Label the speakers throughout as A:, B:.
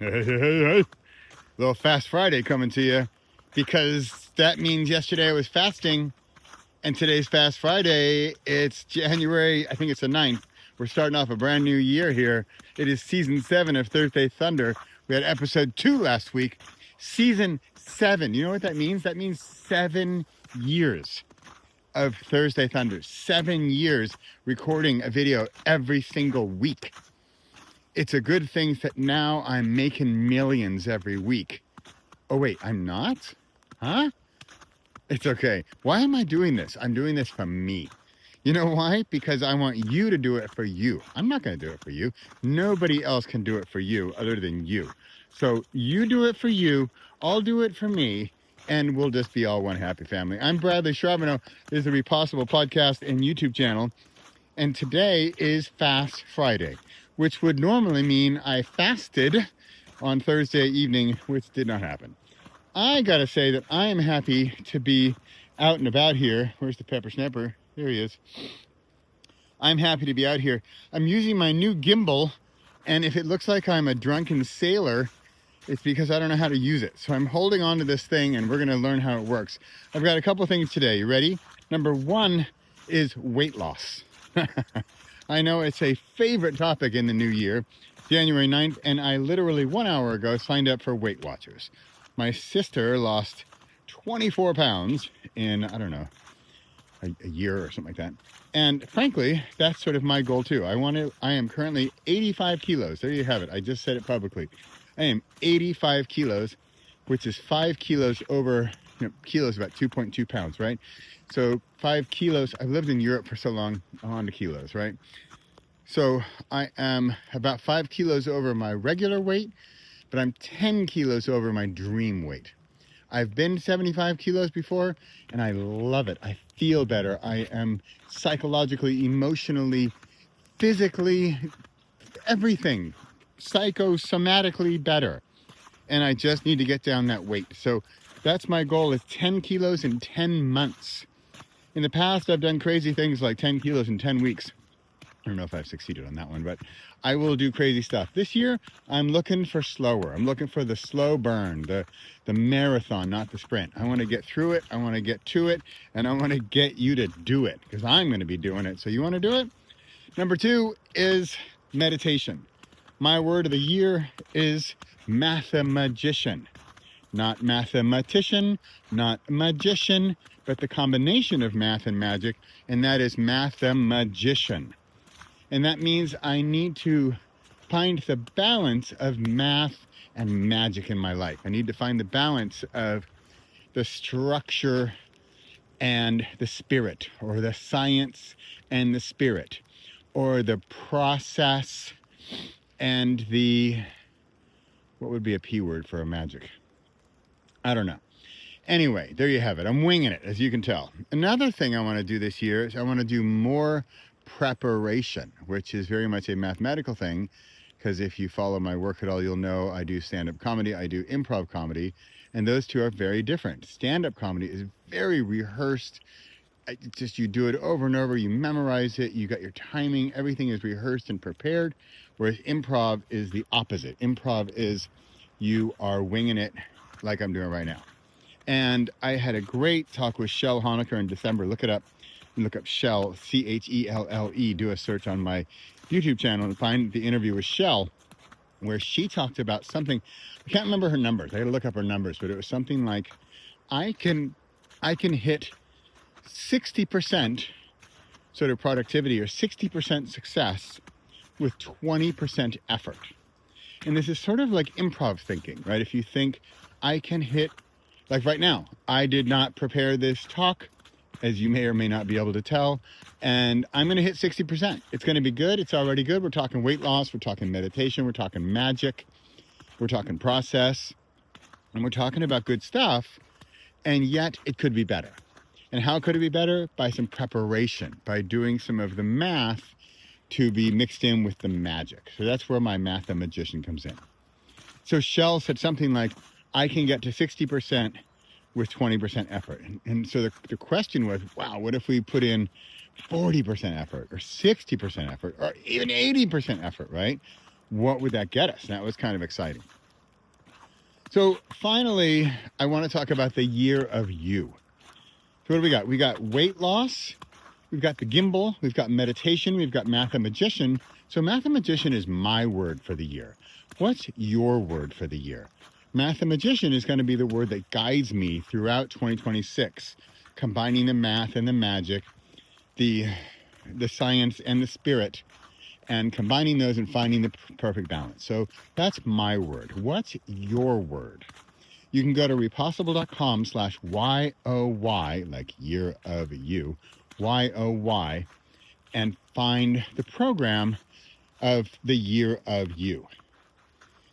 A: Hey. Little Fast Friday coming to you, because that means yesterday I was fasting and today's Fast Friday. It's January, I think it's the 9th. We're starting off a brand new year here. It is season 7 of Thursday Thunder. We had episode 2 last week. Season 7. You know what that means? That means 7 years of Thursday Thunder. 7 years recording a video every single week. It's a good thing that now I'm making millions every week. Oh, wait, I'm not? Huh? It's okay. Why am I doing this? I'm doing this for me. You know why? Because I want you to do it for you. I'm not going to do it for you. Nobody else can do it for you other than you. So you do it for you. I'll do it for me. And we'll just be all one happy family. I'm Bradley Charbonneau. This is the Repossible podcast and YouTube channel. And today is Fast Friday, which would normally mean I fasted on Thursday evening, which did not happen. I gotta say that I am happy to be out and about here. Where's the pepper snapper? There he is. I'm happy to be out here. I'm using my new gimbal, and if it looks like I'm a drunken sailor, it's because I don't know how to use it. So I'm holding on to this thing, and we're gonna learn how it works. I've got a couple things today. You ready? Number one is weight loss. I know it's a favorite topic in the new year, January 9th, and I literally 1 hour ago signed up for Weight Watchers. My sister lost 24 pounds in, I don't know, a year or something like that. And frankly, that's sort of my goal too. I am currently 85 kilos. There you have it. I just said it publicly. I am 85 kilos, which is 5 kilos over, kilos about 2.2 pounds, right? So 5 kilos, I've lived in Europe for so long, I'm on to kilos, right? So I am about 5 kilos over my regular weight, but I'm 10 kilos over my dream weight. I've been 75 kilos before, and I love it. I feel better. I am psychologically, emotionally, physically, everything, psychosomatically better. And I just need to get down that weight. So that's my goal, is 10 kilos in 10 months. In the past, I've done crazy things like 10 kilos in 10 weeks. I don't know if I've succeeded on that one, but I will do crazy stuff. This year, I'm looking for slower. I'm looking for the slow burn, the marathon, not the sprint. I want to get through it. I want to get to it. And I want to get you to do it, because I'm going to be doing it. So you want to do it? Number 2 is meditation. My word of the year is Mathemagician. Not mathematician, not magician, but the combination of math and magic, and that is Mathemagician. And that means I need to find the balance of math and magic in my life. I need to find the balance of the structure and the spirit, or the science and the spirit, or the process and the, what would be a P word for a magic? I don't know. Anyway, there you have it. I'm winging it, as you can tell. Another thing I want to do this year is I want to do more preparation, which is very much a mathematical thing, because if you follow my work at all, you'll know I do stand-up comedy, I do improv comedy, and those two are very different. Stand-up comedy is very rehearsed. You do it over and over, you memorize it, you got your timing, everything is rehearsed and prepared, whereas improv is the opposite. Improv is you are winging it like I'm doing right now. And I had a great talk with Shell Honecker in December. Look it up. Look up Shell, Chelle. Do a search on my YouTube channel and find the interview with Shell, where she talked about something. I can't remember her numbers. I got to look up her numbers, but it was something like, I can hit 60% sort of productivity, or 60% success, with 20% effort. And this is sort of like improv thinking, right? If you think I can hit, like right now, I did not prepare this talk, as you may or may not be able to tell, and I'm going to hit 60%. It's going to be good. It's already good. We're talking weight loss. We're talking meditation. We're talking magic. We're talking process. And we're talking about good stuff, and yet it could be better. And how could it be better? By some preparation, by doing some of the math to be mixed in with the magic. So that's where my Mathemagician comes in. So Shell said something like, I can get to 60% with 20% effort. And so the question was, wow, what if we put in 40% effort, or 60% effort, or even 80% effort, right? What would that get us? And that was kind of exciting. So finally, I want to talk about the year of you. So what do we got? We got weight loss. We've got the gimbal. We've got meditation. We've got Mathemagician. So Mathemagician is my word for the year. What's your word for the year? Mathemagician is going to be the word that guides me throughout 2026, combining the math and the magic, the science and the spirit, and combining those and finding the perfect balance. So that's my word. What's your word? You can go to repossible.com/YOY, like year of you, YOY, and find the program of the year of you.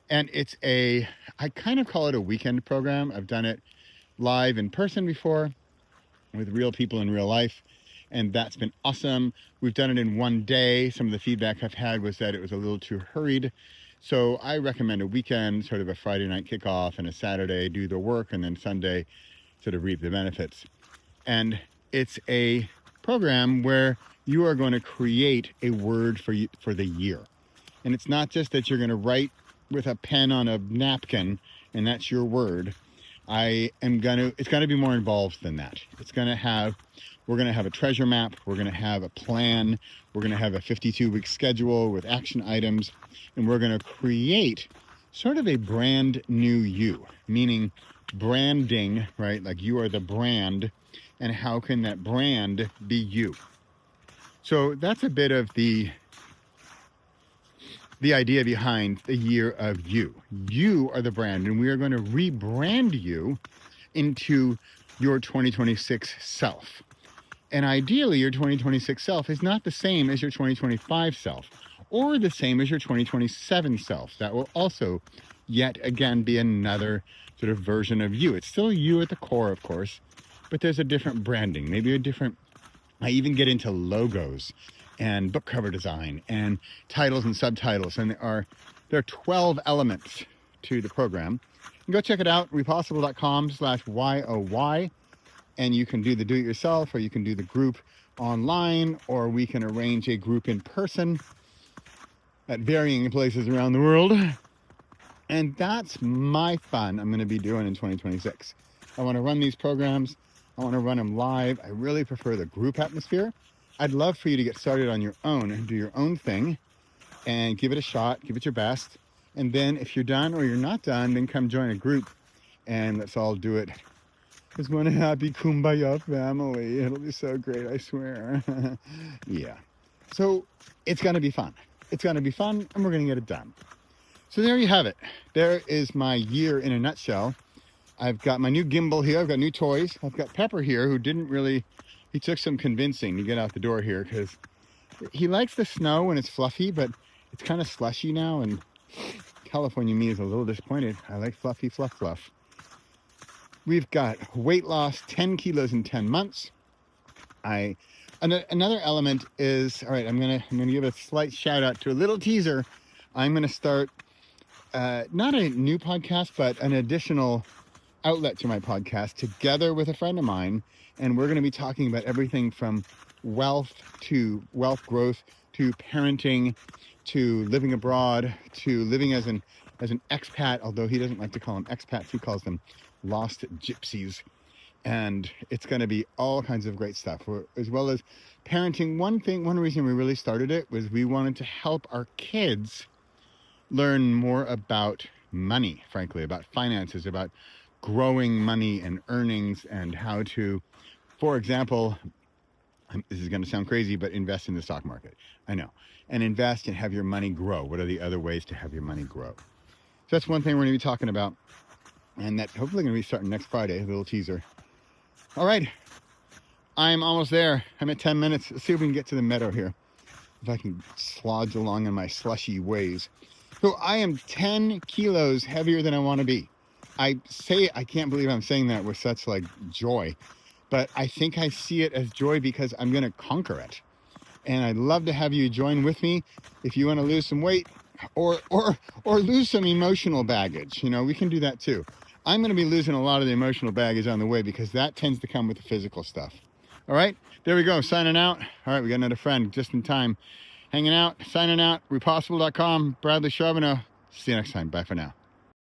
A: And I kind of call it a weekend program. I've done it live in person before with real people in real life, and that's been awesome. We've done it in one day. Some of the feedback I've had was that it was a little too hurried. So I recommend a weekend, sort of a Friday night kickoff, and a Saturday do the work, and then Sunday sort of reap the benefits. And it's a program where you are going to create a word for the year. And it's not just that you're going to write with a pen on a napkin and that's your word. It's going to be more involved than that. We're going to have a treasure map. We're going to have a plan. We're going to have a 52-week schedule with action items. And we're going to create sort of a brand new you, meaning branding, right? Like you are the brand. And how can that brand be you? So that's a bit of the idea behind the year of you. You are the brand, and we are going to rebrand you into your 2026 self. And ideally, your 2026 self is not the same as your 2025 self, or the same as your 2027 self. That will also, yet again, be another sort of version of you. It's still you at the core, of course, but there's a different branding, maybe I even get into logos and book cover design and titles and subtitles. And there are 12 elements to the program. You go check it out, repossible.com/YOY. And you can do the do-it-yourself, or you can do the group online, or we can arrange a group in person at varying places around the world. And that's my fun I'm going to be doing in 2026. I want to run these programs. I want to run them live. I really prefer the group atmosphere. I'd love for you to get started on your own and do your own thing and give it a shot, give it your best. And then if you're done or you're not done, then come join a group and let's all do it as one happy kumbaya family. It'll be so great, I swear. Yeah. So it's going to be fun. It's going to be fun, and we're going to get it done. So there you have it. There is my year in a nutshell. I've got my new gimbal here. I've got new toys. I've got Pepper here, who he took some convincing to get out the door here, because he likes the snow when it's fluffy, but it's kind of slushy now, and California me is a little disappointed. I like fluffy fluff. We've got weight loss, 10 kilos in 10 months. Another element is, all right, I'm gonna give a slight shout out to a little teaser. I'm gonna start not a new podcast, but an additional outlet to my podcast together with a friend of mine. And we're going to be talking about everything from wealth to wealth growth to parenting to living abroad to living as an expat, although he doesn't like to call them expats. He calls them lost gypsies. And it's going to be all kinds of great stuff, as well as parenting. One reason we really started it was we wanted to help our kids learn more about money, frankly, about finances, about growing money and earnings, and how to, for example, this is going to sound crazy, but invest in the stock market. I know. And invest and have your money grow. What are the other ways to have your money grow? So that's one thing we're going to be talking about. And that's hopefully going to be starting next Friday, a little teaser. All right. I'm almost there. I'm at 10 minutes. Let's see if we can get to the meadow here. If I can slodge along in my slushy ways. So I am 10 kilos heavier than I want to be. I can't believe I'm saying that with such joy, but I think I see it as joy because I'm going to conquer it. And I'd love to have you join with me if you want to lose some weight or lose some emotional baggage. We can do that too. I'm going to be losing a lot of the emotional baggage on the way because that tends to come with the physical stuff. All right, there we go. Signing out. All right, we got another friend just in time. Hanging out, signing out, repossible.com, Bradley Charbonneau. See you next time. Bye for now.